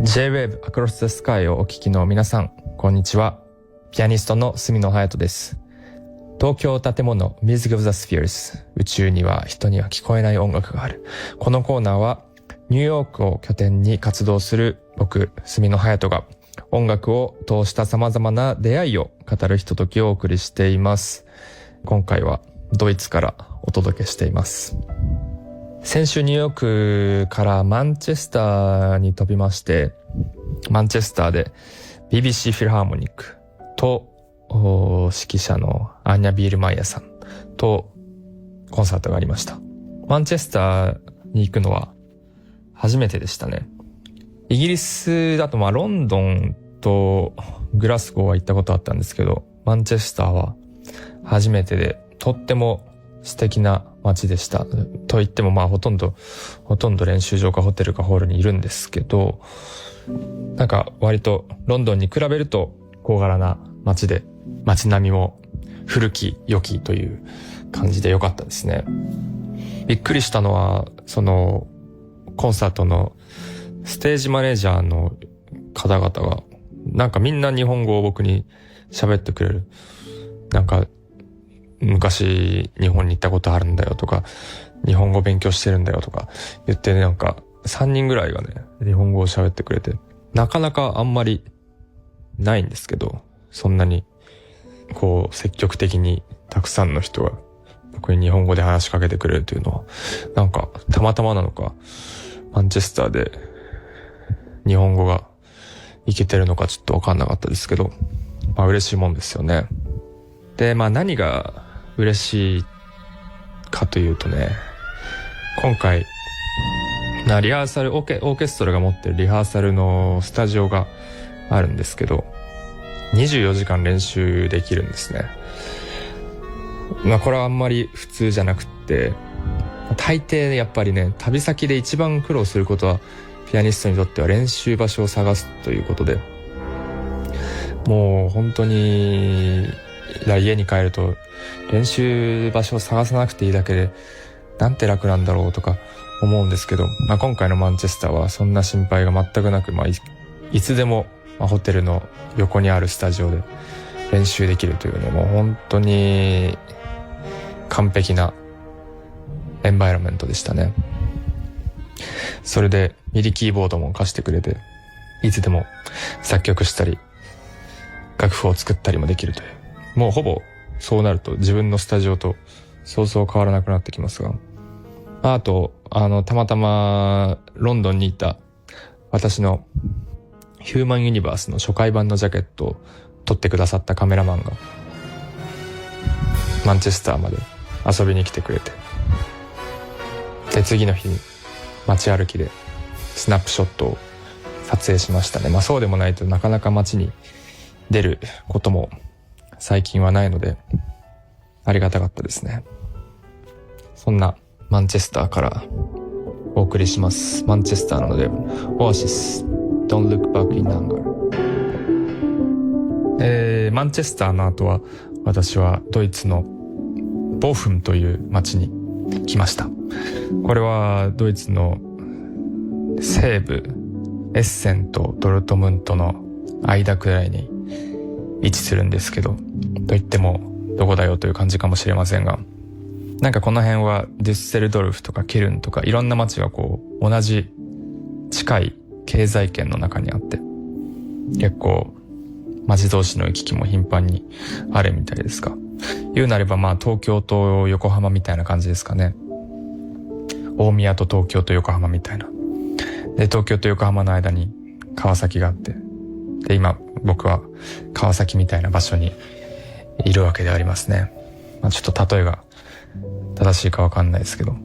J-Wave Across the Sky をお聞きの皆さん、こんにちは。ピアニストの住野隼人です。東京建物 Music of the Spheres、 宇宙には人には聞こえない音楽がある。このコーナーはニューヨークを拠点に活動する僕、住野隼人が音楽を通した様々な出会いを語るひとときをお送りしています。今回はドイツからお届けしています。先週ニューヨークからマンチェスターに飛びまして、マンチェスターで BBC フィルハーモニックと指揮者のアーニャ・ビールマイヤーさんとコンサートがありました。マンチェスターに行くのは初めてでしたね。イギリスだとロンドンとグラスゴーは行ったことあったんですけど、マンチェスターは初めてで、とっても素敵な街でした。と言ってもほとんど練習場かホテルかホールにいるんですけど、なんか割とロンドンに比べると小柄な街で、街並みも古き良きという感じで良かったですね。びっくりしたのは、そのコンサートのステージマネージャーの方々がなんかみんな日本語を僕に喋ってくれる。なんか昔日本に行ったことあるんだよとか、日本語勉強してるんだよとか言ってね、なんか3人ぐらいがね日本語を喋ってくれて、なかなかあんまりないんですけど、そんなにこう積極的にたくさんの人が僕に日本語で話しかけてくれるというのは、なんかたまたまなのかマンチェスターで日本語がいけてるのかちょっとわかんなかったですけど、嬉しいもんですよね。で、何が嬉しいかというとね、今回リハーサルオーケストラが持ってるリハーサルのスタジオがあるんですけど、24時間練習できるんですね。これはあんまり普通じゃなくって、大抵やっぱりね、旅先で一番苦労することはピアニストにとっては練習場所を探すということで、もう本当に家に帰ると練習場所を探さなくていいだけでなんて楽なんだろうとか思うんですけど、今回のマンチェスターはそんな心配が全くなく、いつでもホテルの横にあるスタジオで練習できるというね、もう本当に完璧なエンバイロメントでしたね。それでミディキーボードも貸してくれて、いつでも作曲したり楽譜を作ったりもできるという、もうほぼそうなると自分のスタジオとそうそう変わらなくなってきますが、あとたまたまロンドンにいた私のヒューマンユニバースの初回版のジャケットを撮ってくださったカメラマンがマンチェスターまで遊びに来てくれて、で次の日に街歩きでスナップショットを撮影しましたね。そうでもないとなかなか街に出ることも最近はないのでありがたかったですね。そんなマンチェスターからお送りします。マンチェスターなのでオアシス Don't Look Back in Anger。マンチェスターの後は私はドイツのボフンという町に来ました。これはドイツの西部エッセンとドルトムントの間くらいに位置するんですけど、と言ってもどこだよという感じかもしれませんが、なんかこの辺はデュッセルドルフとかケルンとかいろんな街がこう同じ近い経済圏の中にあって、結構街同士の行き来も頻繁にあるみたいですが、言うなれば東京と横浜みたいな感じですかね。大宮と東京と横浜みたいな。で、東京と横浜の間に川崎があって、で今僕は川崎みたいな場所にいるわけでありますね。ちょっと例えが正しいかわかんないですけど、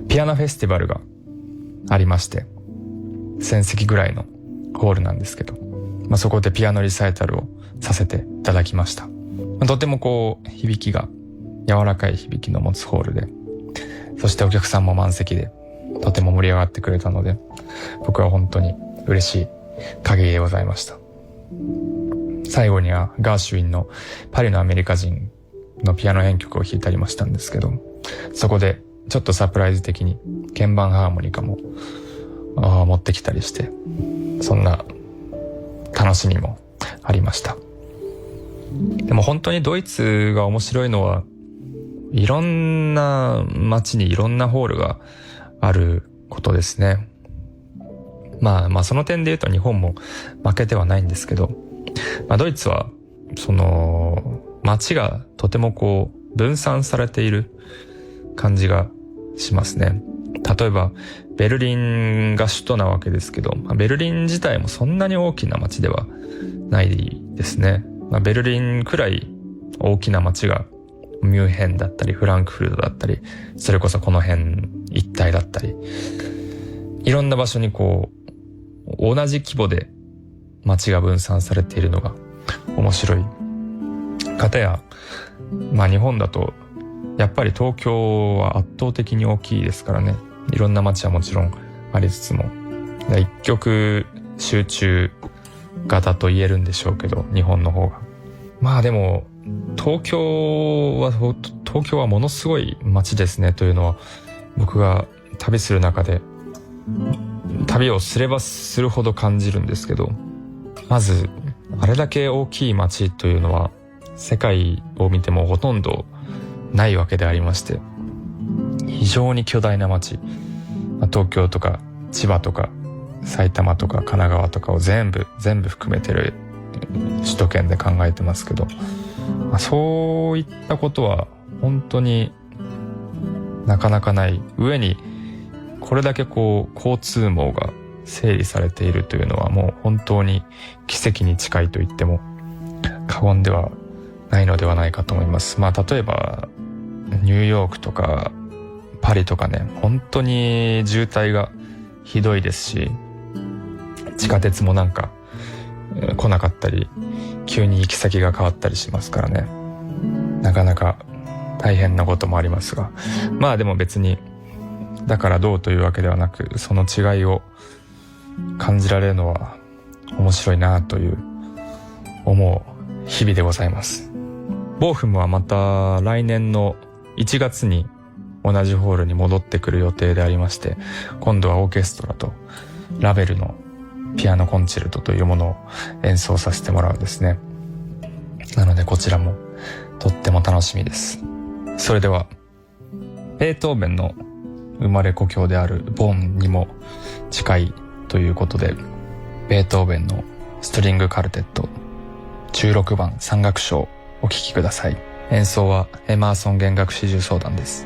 ピアノフェスティバルがありまして、1000席ぐらいのホールなんですけど、そこでピアノリサイタルをさせていただきました。とてもこう響きが柔らかい響きの持つホールで、そしてお客さんも満席でとても盛り上がってくれたので、僕は本当に嬉しい限りでございました。最後にはガーシュウィンのパリのアメリカ人のピアノ編曲を弾いたりもしたんですけど、そこでちょっとサプライズ的に鍵盤ハーモニカも持ってきたりして、そんな楽しみもありました。でも本当にドイツが面白いのは、いろんな街にいろんなホールがあることですね。まあその点で言うと日本も負けてはないんですけど、ドイツはその街がとてもこう分散されている感じがしますね。例えばベルリンが首都なわけですけど、ベルリン自体もそんなに大きな街ではないですね。ベルリンくらい大きな街がミュンヘンだったりフランクフルトだったり、それこそこの辺一帯だったり、いろんな場所にこう同じ規模で街が分散されているのが面白い。かたや日本だとやっぱり東京は圧倒的に大きいですからね。いろんな街はもちろんありつつも、一極集中型と言えるんでしょうけど、日本の方が。でも東京はものすごい街ですねというのは、僕が旅する中で旅をすればするほど感じるんですけど、まずあれだけ大きい街というのは世界を見てもほとんどないわけでありまして、非常に巨大な街、東京とか千葉とか埼玉とか神奈川とかを全部含めてる首都圏で考えてますけど、そういったことは本当になかなかない上に、これだけこう交通網が整理されているというのはもう本当に奇跡に近いと言っても過言ではないのではないかと思います。例えばニューヨークとかパリとかね、本当に渋滞がひどいですし、地下鉄もなんか来なかったり、急に行き先が変わったりしますからね、なかなか大変なこともありますが、でも別にだからどうというわけではなく、その違いを感じられるのは面白いなという思う日々でございます。ボーフムはまた来年の1月に同じホールに戻ってくる予定でありまして、今度はオーケストラとラベルのピアノコンチェルトというものを演奏させてもらうんですね。なのでこちらもとっても楽しみです。それではベートーベンの生まれ故郷であるボンにも近いということで、ベートーベンのストリングカルテット16番三楽章お聴きください。演奏はエマーソン弦楽四重奏団です。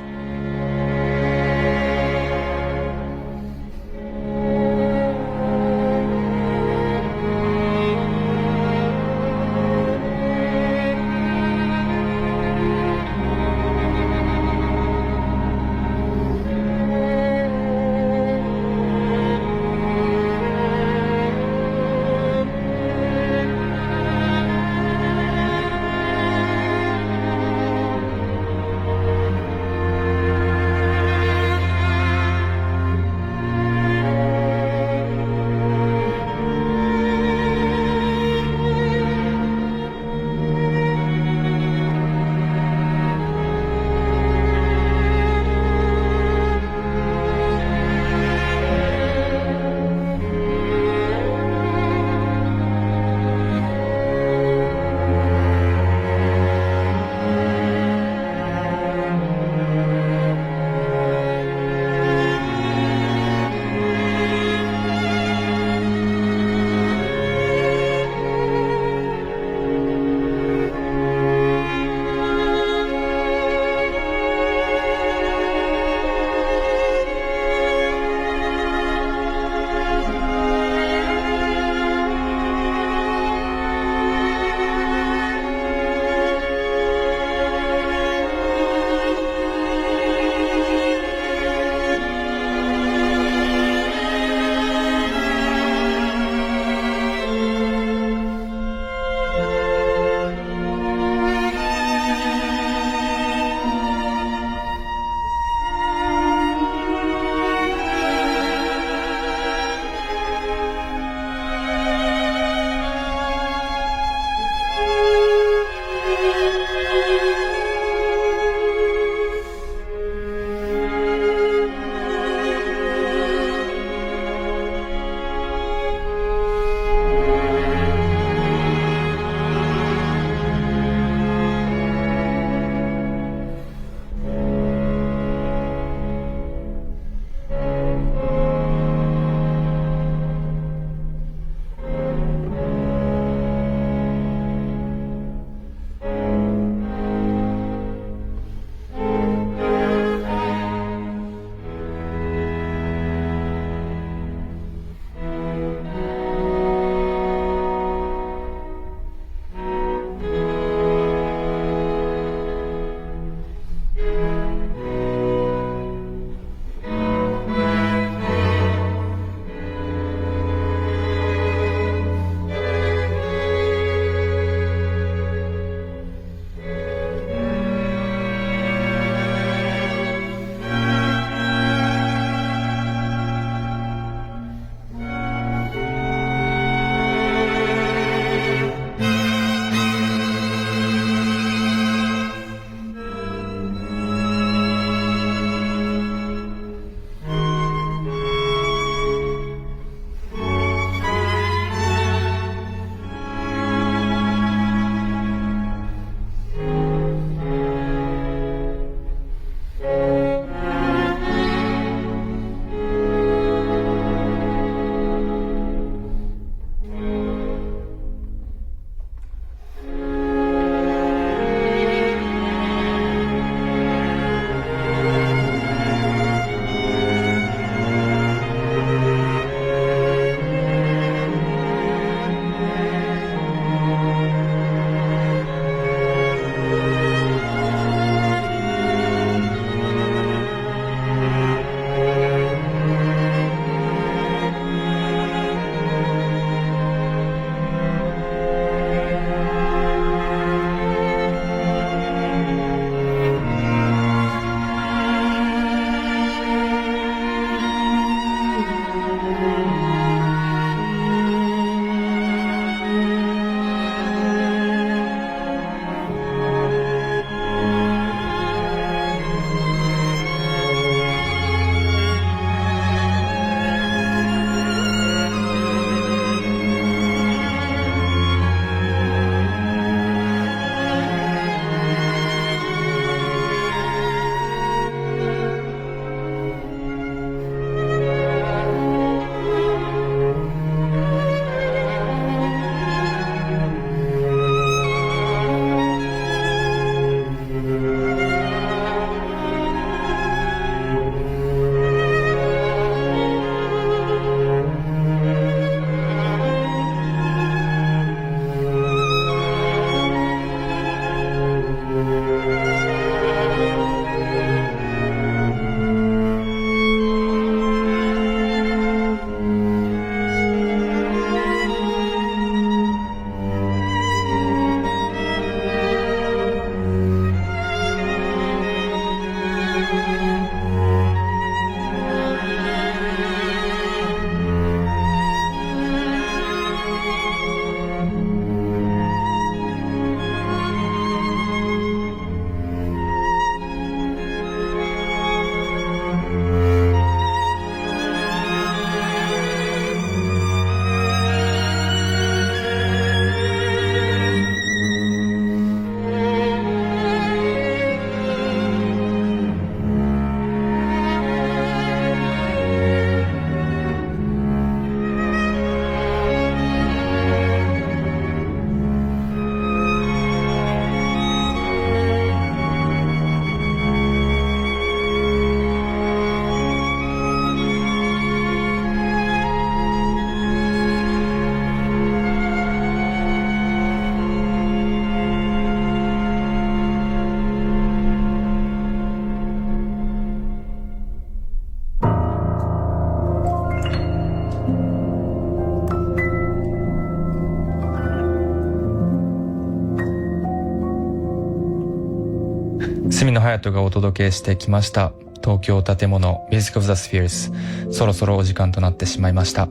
住野隼人がお届けしてきました東京建物 Music of the Spheres。 そろそろお時間となってしまいました。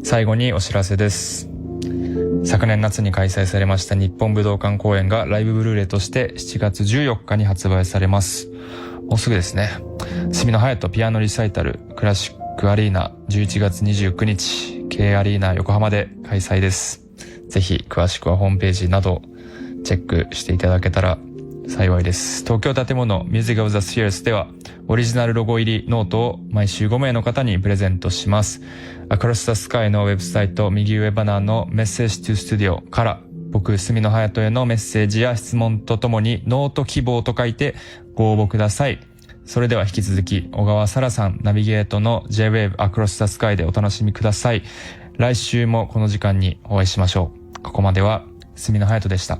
最後にお知らせです。昨年夏に開催されました日本武道館公演がライブブルーレイとして7月14日に発売されます。もうすぐですね。住野隼人ピアノリサイタルクラシックアリーナ11月29日 K アリーナ横浜で開催です。ぜひ詳しくはホームページなどチェックしていただけたら幸いです。東京建物 Music of the Spheres ではオリジナルロゴ入りノートを毎週5名の方にプレゼントします。Across the Sky のウェブサイト右上バナーのメッセージ to Studio から僕住野隼人へのメッセージや質問とともにノート希望と書いてご応募ください。それでは引き続き小川沙羅さんナビゲートの J-Wave Across the Sky でお楽しみください。来週もこの時間にお会いしましょう。ここまでは住野隼人でした。